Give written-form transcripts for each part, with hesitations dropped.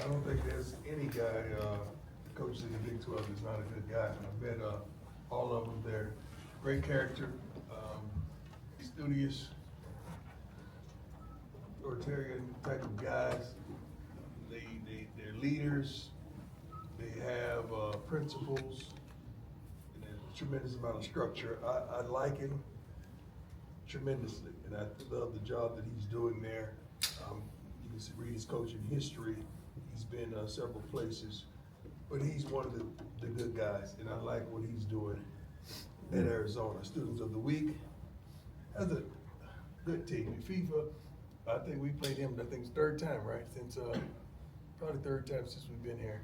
don't think there's any guy, coaches in the Big 12 that's not a good guy. I bet all of them, they're great character, studious, authoritarian type of guys. They're leaders. They have principles, and a tremendous amount of structure. I like him tremendously, and I love the job that he's doing there. You can read his coaching history. He's been several places, but he's one of the good guys, and I like what he's doing at Arizona. Students of the Week. That's a good team. In FIFA, I think we played him, I think it's third time, right? Since, probably third time since we've been here.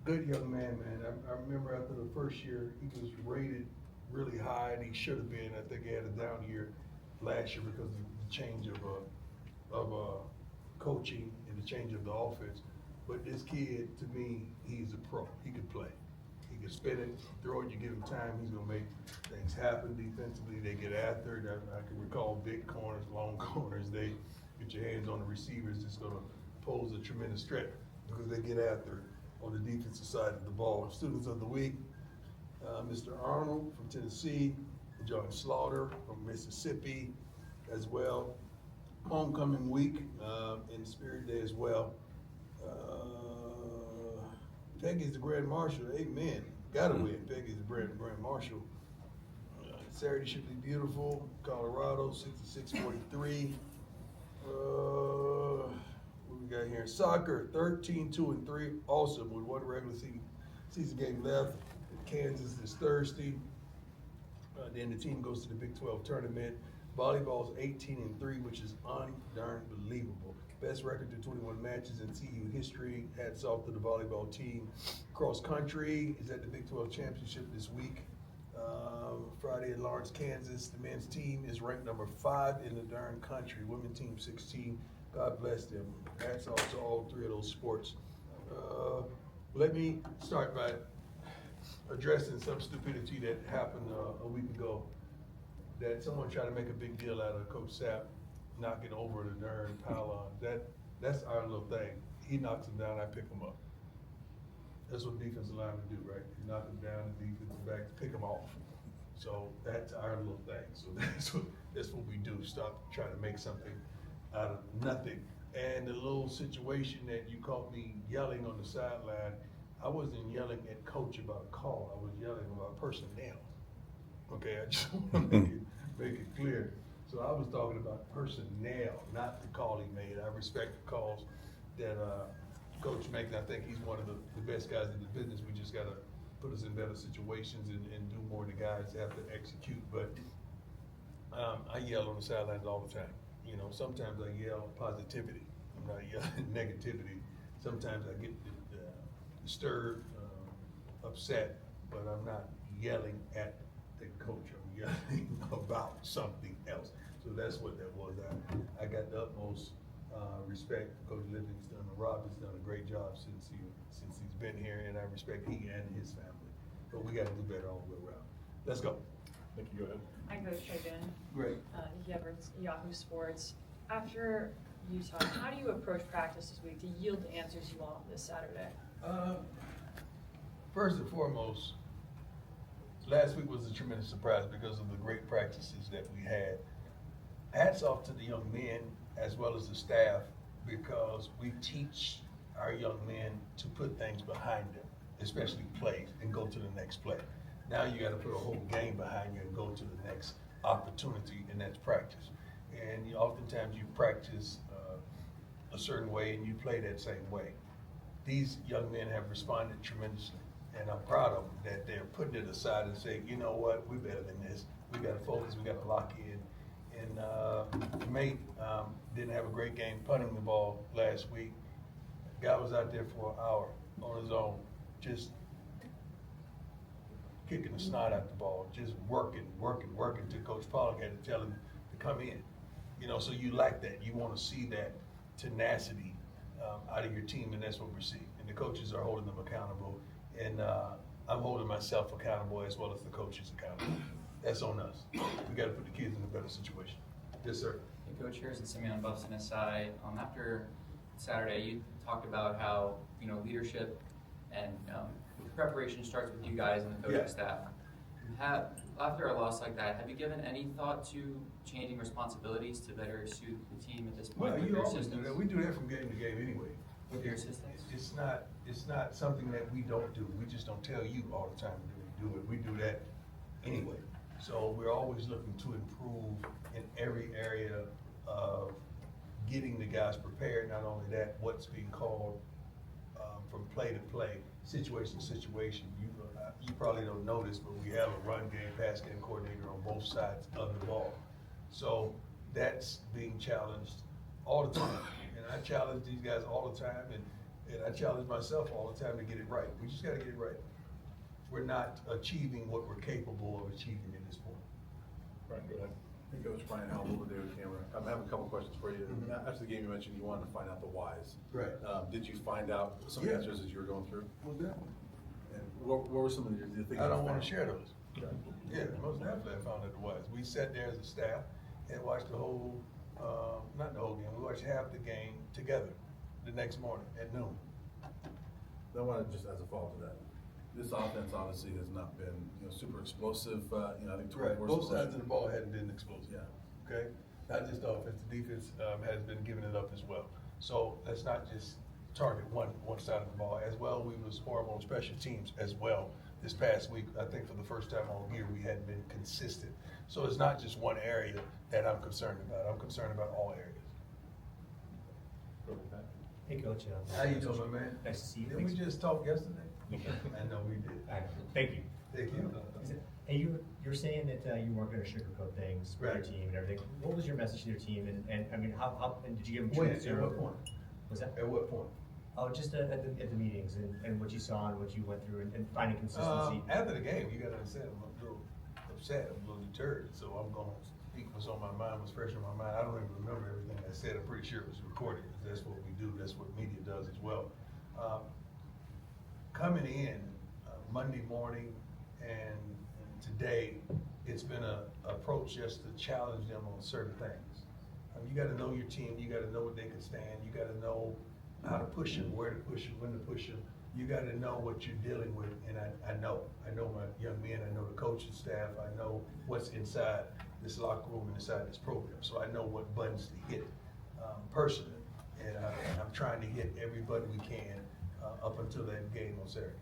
Good young man. I remember after the first year, he was rated really high, and he should have been. I think he had a down year last year because of the change of coaching and the change of the offense. But this kid, to me, he's a pro. He could play. He can spin it, throw it, you give him time, he's gonna make things happen defensively. They get after it. I can recall big corners, long corners. They get your hands on the receivers. It's gonna pose a tremendous threat because they get after it on the defensive side of the ball. Students of the Week, Mr. Arnold from Tennessee, John Slaughter from Mississippi as well. Homecoming week and Spirit Day as well. Peggy's the Grand Marshal. Amen. Gotta win. Peggy's the Grand Marshal. Saturday should be beautiful. Colorado, 66-43. What we got here? Soccer, 13-2-3. Awesome with one regular season game left. Kansas is Thursday. Then the team goes to the Big 12 tournament. Volleyball is 18-3, which is unbelievable. Best record through 21 matches in CU history. Hats off to the volleyball team. Cross country is at the Big 12 championship this week. Friday in Lawrence, Kansas. The men's team is ranked number 5 in the darn country. Women's team 16. God bless them. Hats off to all three of those sports. Let me start by addressing some stupidity that happened a week ago. That someone tried to make a big deal out of Coach Sapp knocking over the darn pylon. That's our little thing. He knocks him down, I pick him up. That's what defensive linemen do, right? You knock him down, the defensive backs pick him off. So that's our little thing. So that's what we do. Stop trying to make something out of nothing. And the little situation that you caught me yelling on the sideline, I wasn't yelling at Coach about a call. I was yelling about personnel. Okay, I just want to make it clear. So I was talking about personnel, not the call he made. I respect the calls that Coach makes. I think he's one of the best guys in the business. We just got to put us in better situations and do more. The guys have to execute. But I yell on the sidelines all the time. You know, sometimes I yell positivity. I'm not yelling negativity. Sometimes I get disturbed, upset, but I'm not yelling at the coach. I'm yelling about something else. So that's what that was. I got the utmost respect for Coach Livingston. Rob has done a great job since he's been here, and I respect he and his family. But we got to do better all the way around. Let's go. Thank you. Go ahead. I'm Coach Trajan. Great. Yahoo Sports. After Utah, how do you approach practice this week to yield the answers you want this Saturday? First and foremost, last week was a tremendous surprise because of the great practices that we had. Hats off to the young men as well as the staff because we teach our young men to put things behind them, especially plays, and go to the next play. Now you got to put a whole game behind you and go to the next opportunity, and that's practice. And oftentimes you practice a certain way and you play that same way. These young men have responded tremendously, and I'm proud of them that they're putting it aside and saying, you know what, we're better than this. We got to focus, we got to lock in. And Mate didn't have a great game punting the ball last week. Guy was out there for an hour on his own, just kicking the snot out the ball, just working till Coach Pollock had to tell him to come in. You know, so you like that. You want to see that tenacity out of your team, and that's what we're seeing. And the coaches are holding them accountable, and I'm holding myself accountable as well as the coaches accountable. That's on us. We got to put the kids in a better situation. Yes, sir. Hey, Coach, here's Simeon Buffson aside. After Saturday, you talked about how, leadership and preparation starts with you guys and the coaching Yeah. staff. After a loss like that, have you given any thought to changing responsibilities to better suit the team at this point? Well, with you your always do assistants? that. We do that from game to game anyway. With your assistants? It's not something that we don't do. We just don't tell you all the time that we do it. We do that anyway. So we're always looking to improve in every area of getting the guys prepared. Not only that, what's being called from play to play, situation to situation. You probably don't notice, but we have a run game, pass game coordinator on both sides of the ball. So that's being challenged all the time. And I challenge these guys all the time, and I challenge myself all the time to get it right. We just gotta get it right. We're not achieving what we're capable of achieving at this point. Brian, go ahead. Hey, Coach Brian Howell with David Cameron. I have a couple questions for you. Mhm. After the game, you mentioned you wanted to find out the whys. Right. Did you find out some Yeah. answers as you were going through? Most definitely. And what were some of the things? I you don't wanna found? share those. Okay. Yeah, most definitely I found out the wise. We sat there as a staff and watched the whole, not the whole game, we watched half the game together the next morning at noon. I want to just as a follow to that. This offense obviously has not been, super explosive. I think 24 Both sides of the ball hadn't been explosive. Yeah. Okay? Not just the offense, the defense, has been giving it up as well. So let's not just target one side of the ball. As well, we was horrible on special teams as well. This past week, I think for the first time all year, we hadn't been consistent. So it's not just one area that I'm concerned about. I'm concerned about all areas. Go with that. Hey, Coach. How you doing, my man? Nice to see you. Didn't we just talk yesterday? We did. I know we did. Thank you. Thank you. Hey, you're saying that you weren't going to sugarcoat things with your Right. team and everything. What was your message to your team? And I mean, how and did you give them When? truth At to what point? Was that? At what point? Oh, just at the meetings and what you saw and what you went through and finding consistency. After the game, you gotta understand, I'm a little upset, I'm a little deterred, so I'm gonna speak what's on my mind, what's fresh on my mind. I don't even remember everything I said. I'm pretty sure it was recorded, because that's what we do, that's what media does as well. Coming in Monday morning and today, it's been a approach just to challenge them on certain things. You gotta know your team, you gotta know what they can stand, you gotta know how to push them, where to push them, when to push them. You gotta know what you're dealing with, and I know my young men, I know the coaching staff, I know what's inside this locker room and inside this program, so I know what buttons to hit personally, and I'm trying to hit everybody we can up until that game on Saturday.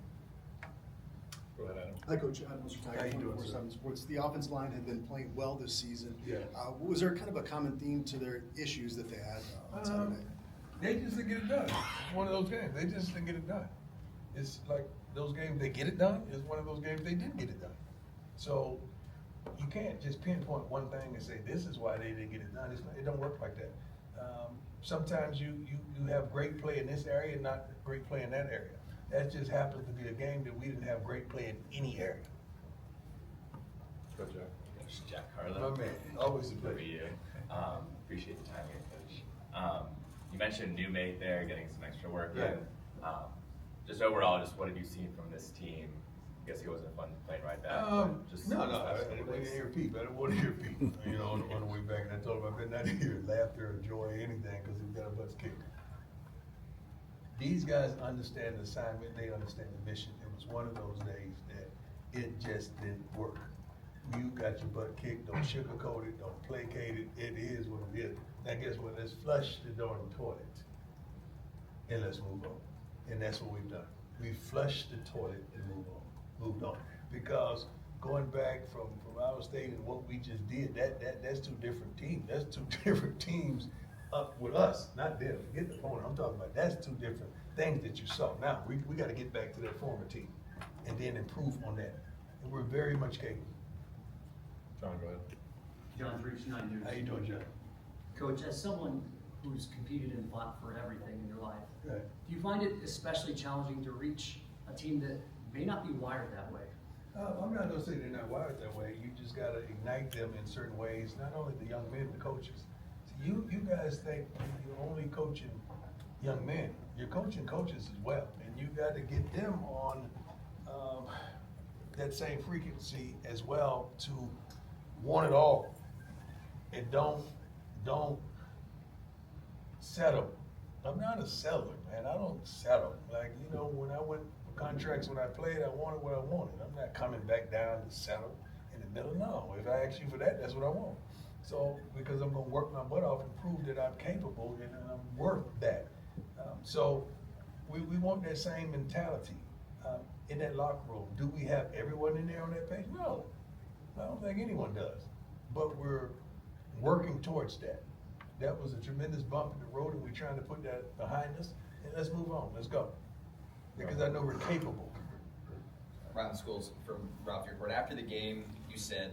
Go ahead, Adam. Hi, Coach. I'm Mr. How Tiger, you doing, 24/7 Sports. The offensive line had been playing well this season. Yeah. Was there kind of a common theme to their issues that they had on Saturday? They just didn't get it done. It's one of those games. They just didn't get it done. It's like those games they get it done. It's one of those games they didn't get it done. So you can't just pinpoint one thing and say this is why they didn't get it done. It don't work like that. Sometimes you have great play in this area and not great play in that area. That just happens to be a game that we didn't have great play in any area. Go, Jack. Coach Jack Harlow. My man, always a Good for pleasure. you. Appreciate the time here, Coach. You mentioned new mate there, getting some extra work in. Just overall, just what have you seen from this team? I guess it wasn't fun playing right back. but just No, some I special didn't plays. hear Pete. I didn't want to hear Pete. On the way back, and I told him I've been not here laughter or joy or anything because we've got our butts kicked. These guys understand the assignment. They understand the mission. It was one of those days that it just didn't work. You got your butt kicked. Don't sugarcoat it. Don't placate it. It is what it is. Now guess what? Let's flush the darn toilet and let's move on. And that's what we've done. We flushed the toilet and moved on. Because going back from our state and what we just did, that's two different teams. That's two different teams up with us, not them. Forget the opponent. I'm talking about that's two different things that you saw. Now we got to get back to that former team and then improve on that. And we're very much capable. John, go ahead. John Freaks, 9 News. How you doing, John? Coach, as someone who's competed and fought for everything in your life, Right. do you find it especially challenging to reach a team that may not be wired that way? I'm not gonna say they're not wired that way. You just gotta ignite them in certain ways. Not only the young men, the coaches. See, you guys think you're only coaching young men. You're coaching coaches as well, and you got to get them on that same frequency as well to want it all, and don't settle I'm not a settler, man. I don't settle. Like, you know, when I went for contracts, when I played, I wanted what I wanted. I'm not coming back down to settle in the middle. No, if I ask you for that, that's what I want. So, because I'm gonna work my butt off and prove that I'm capable and I'm worth that. So, we want that same mentality in that locker room. Do we have everyone in there on that page? No, I don't think anyone does. But we're working towards that. That was a tremendous bump in the road, and we're trying to put that behind us, and let's move on, let's go. Because I know we're capable. Around the schools from Ralph, your report, after the game, you said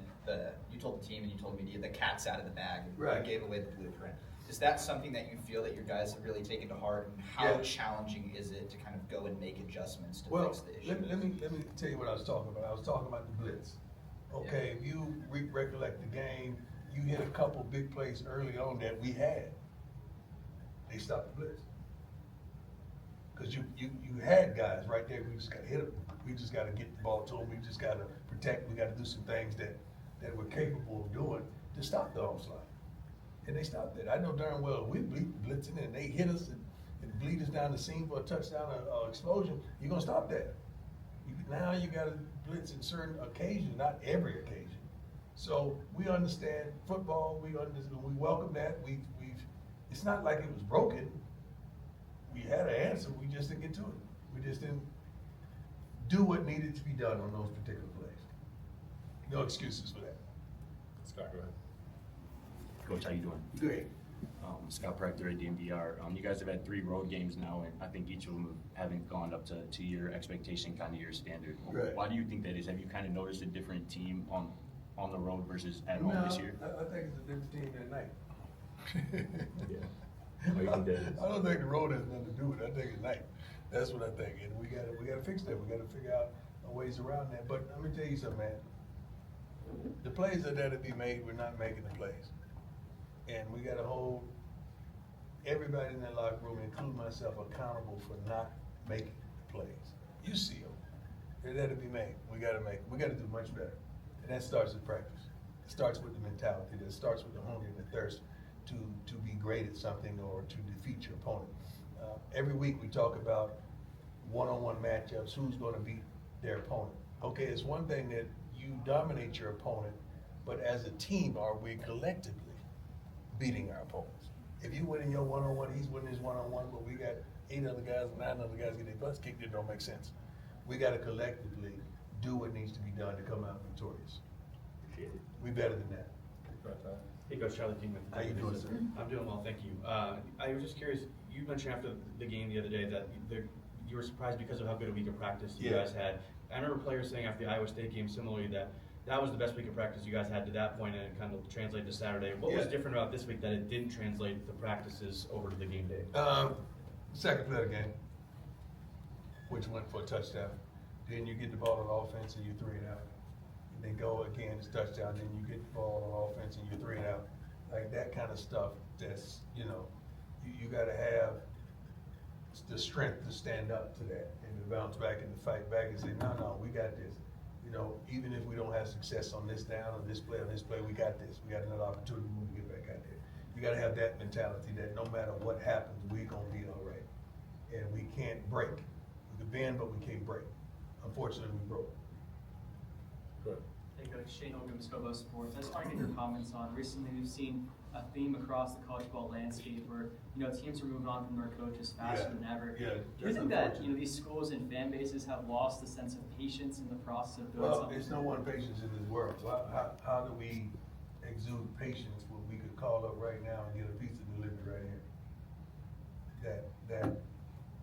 you told the team and you told the media the cat's out of the bag. Right. You gave away the blueprint. Is that something that you feel that your guys have really taken to heart, and how Yeah. challenging is it to kind of go and make adjustments to Well, fix the issue? let me tell you what I was talking about. I was talking about the blitz. Okay, if you recollect the game, you hit a couple big plays early on that we had. They stopped the blitz. Cause you had guys right there, we just gotta hit them. We just gotta get the ball to them, we just gotta protect, we gotta do some things that we're capable of doing to stop the onslaught. And they stopped it. I know darn well we blitzing and they hit us and bleed us down the seam for a touchdown or explosion, you're gonna stop that. Now you gotta blitz in certain occasions, not every occasion. So we understand football, we welcome that, it's not like it was broken. We had an answer, we just didn't get to it. We just didn't do what needed to be done on those particular plays. No excuses for that. Scott, go ahead. Coach, how you doing? Great. Scott Proctor at DMVR. You guys have had 3 road games now, and I think each of them haven't gone up to your expectation, kind of your standard. Right. Why do you think that is? Have you kind of noticed a different team on the road versus at home this year? I think it's a different team that night. Yeah. Oh, you think that is? I don't think the road has nothing to do with it. I think it's night. That's what I think, and we gotta fix that. We gotta figure out ways around that. But let me tell you something, man. The plays that are to be made, we're not making the plays, and we gotta hold everybody in that locker room, including myself, accountable for not making the plays. You see them. They're there to be made. We gotta make them. We gotta do much better, and that starts with practice. It starts with the mentality. That starts with the hunger and the thirst to be great at something or to defeat your opponent. Every week we talk about one-on-one matchups, who's gonna beat their opponent. Okay, it's one thing that you dominate your opponent, but as a team, are we collectively beating our opponents? If you winning your one-on-one, he's winning his one-on-one, but we got 8 other guys, 9 other guys get their butts kicked, it don't make sense. We gotta collectively do what needs to be done to come out victorious. Appreciate it. We better than that. Go ahead, Tyler. Hey, Coach Charlie Kingman. How you doing, sir? I'm doing well, thank you. I was just curious, you mentioned after the game the other day that you were surprised because of how good a week of practice you guys had. I remember players saying after the Iowa State game similarly that was the best week of practice you guys had to that point, and it kind of translated to Saturday. What was different about this week that it didn't translate the practices over to the game day? Second play of the game, which went for a touchdown. Then you get the ball on offense and you 3 it out. And then go again, it's touchdown, then you get the ball on offense and you 3 it out. Like that kind of stuff, that's, you gotta have the strength to stand up to that and to bounce back and to fight back and say, no, we got this. Even if we don't have success on this down, on this play, we got this. We got another opportunity when we get back out there. You gotta have that mentality that no matter what happens, we're gonna be all right. And we can't break. We can bend, but we can't break. Unfortunately, we broke. Go ahead. Hey Coach, Shane Holcomb, Scobo Sports. I just want to get your comments on, recently we've seen a theme across the college ball landscape where, teams are moving on from their coaches faster than ever. Yeah, Do you think that, these schools and fan bases have lost the sense of patience in the process of doing something? There's no one patience in this world. How do we exude patience when we could call up right now and get a pizza delivered right here?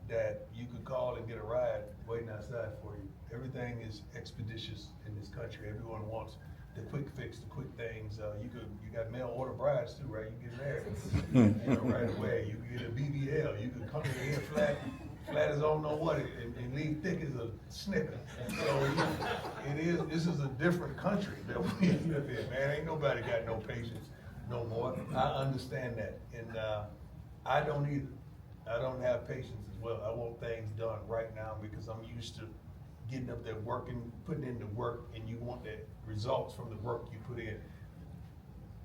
That you could call and get a ride waiting outside for you. Everything is expeditious in this country. Everyone wants the quick fix, the quick things. You got mail order brides too, right? You get married right away. You can get a BBL. You can come in here flat as I don't know what, and leave thick as a snicker. So this is a different country that we live in, man. Ain't nobody got no patience no more. I understand that, and I don't either. I don't have patience as well. I want things done right now because I'm used to getting up there working, putting in the work, and you want the results from the work you put in.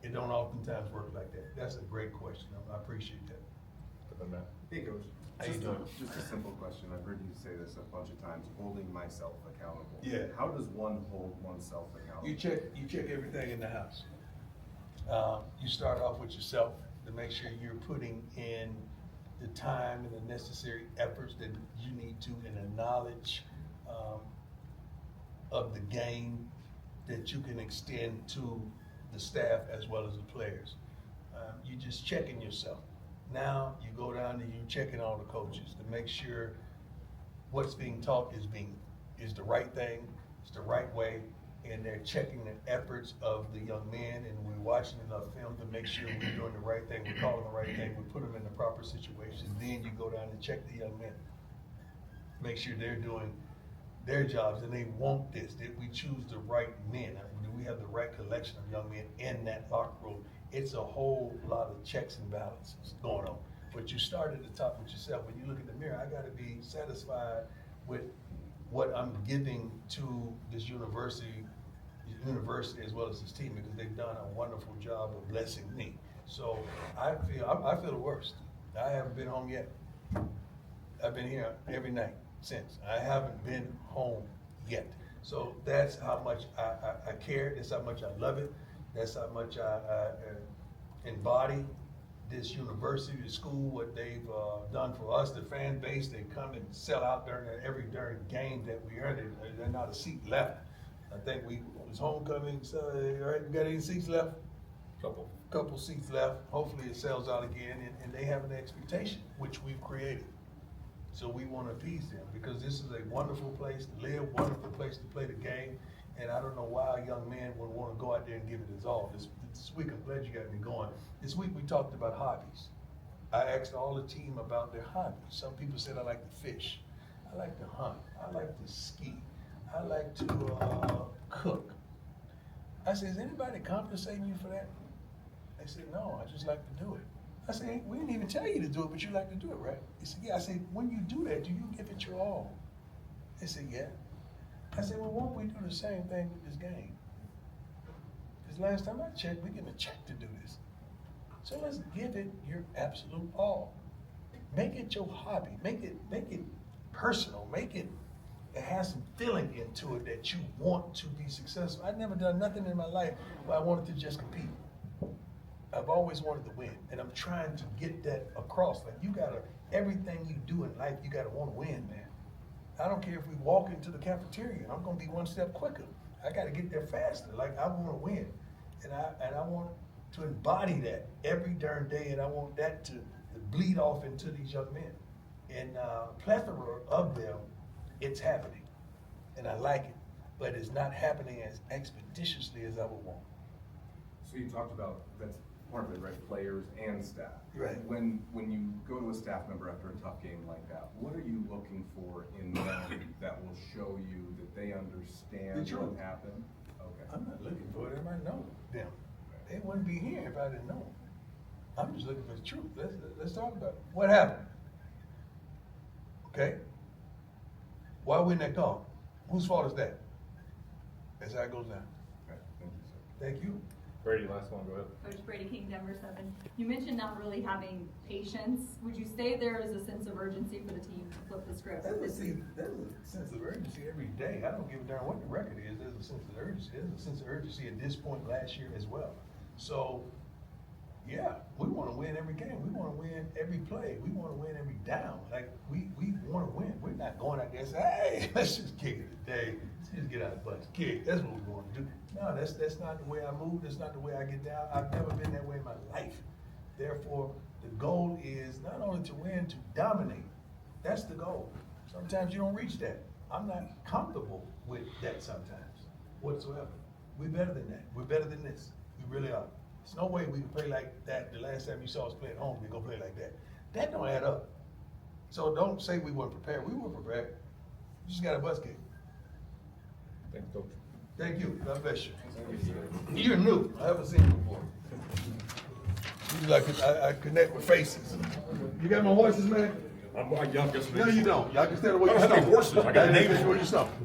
It don't oftentimes work like that. That's a great question. I appreciate that. Go ahead, Matt. Hey, Coach. How you doing? Just a simple question. I've heard you say this a bunch of times, holding myself accountable. Yeah. How does one hold oneself accountable? You check everything in the house. You start off with yourself to make sure you're putting in the time and the necessary efforts that you need to, and the knowledge of the game that you can extend to the staff as well as the players. You just checking yourself. Now you go down and you checking all the coaches to make sure what's being taught is the right thing, it's the right way, and they're checking the efforts of the young men, and we're watching enough film to make sure we're doing the right thing, we're calling the right thing, we put them in the proper situations. Then you go down and check the young men, make sure they're doing their jobs and they want this, that we choose the right men. Do we have the right collection of young men in that locker room? It's a whole lot of checks and balances going on. But you start at the top with yourself. When you look in the mirror, I gotta be satisfied with what I'm giving to this university as well as this team, because they've done a wonderful job of blessing me. So I feel the worst. I haven't been home yet. I've been here every night since. I haven't been home yet. So that's how much I care. That's how much I love it. That's how much I embody this university, the school, what they've done for us, the fan base. They come and sell out during every game that we earn. There's not a seat left. I think it was homecoming, so right, we got any seats left? Couple seats left. Hopefully it sells out again, and they have an expectation, which we've created. So we want to appease them, because this is a wonderful place to live, wonderful place to play the game, and I don't know why a young man would want to go out there and give it his all. This week, I'm glad you got me going. This week we talked about hobbies. I asked all the team about their hobbies. Some people said, I like to fish, I like to hunt, I like to ski, I like to cook. I said, is anybody compensating you for that? They said, no, I just like to do it. I said, we didn't even tell you to do it, but you like to do it, right? He said, yeah. I said, when you do that, do you give it your all? They said, yeah. I said, well, won't we do the same thing with this game? Because last time I checked, we getting a check to do this. So let's give it your absolute all. Make it your hobby. Make it personal. Make it has some feeling into it that you want to be successful. I've never done nothing in my life where I wanted to just compete. I've always wanted to win, and I'm trying to get that across. Like, everything you do in life, you gotta want to win, man. I don't care if we walk into the cafeteria, I'm gonna be one step quicker. I gotta get there faster. Like, I want to win, and I want to embody that every darn day, and I want that to bleed off into these young men. And plethora of them, it's happening, and I like it, but it's not happening as expeditiously as I would want. So you talked about, that's part of it, right? Players and staff. Right. When you go to a staff member after a tough game like that, what are you looking for in them that will show you that they understand what happened? Okay. I'm not looking for it. Everybody know them. They wouldn't be here if I didn't know them. I'm just looking for the truth. Let's talk about it. What happened? Okay. Why win that call? Whose fault is that? That's how it goes down. Okay. Thank you, sir. Thank you. Brady, last one, go ahead. Coach Brady King, Denver 7. You mentioned not really having patience. Would you say there is a sense of urgency for the team to flip the script? There's a sense of urgency every day. I don't give a darn what the record is. There's a sense of urgency. There's a sense of urgency at this point last year as well. So, yeah, we want to win every game. We want to win every play. We want to win every down. Like, we want to win. We're not going out there and say, hey, let's just kick it today. Let's just get out of the bunch. Kick. That's what we want to do. No, that's not the way I move. That's not the way I get down. I've never been that way in my life. Therefore, the goal is not only to win, to dominate. That's the goal. Sometimes you don't reach that. I'm not comfortable with that sometimes, whatsoever. We're better than that. We're better than this. We really are. There's no way we can play like that. The last time you saw us play at home, we go play like that. That don't add up. So don't say we weren't prepared. We were prepared. We just got a bus kick. Thank you, Coach. Thank you. God bless you. You're new. I haven't seen you before. You like I connect with faces. You got my horses, man? No, you don't. Y'all can stand away. I don't have any horses. I got names.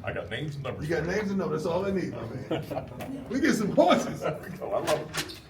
I got names and numbers. You got names and numbers. That's all I need, my man. We get some horses. There we go. I love it.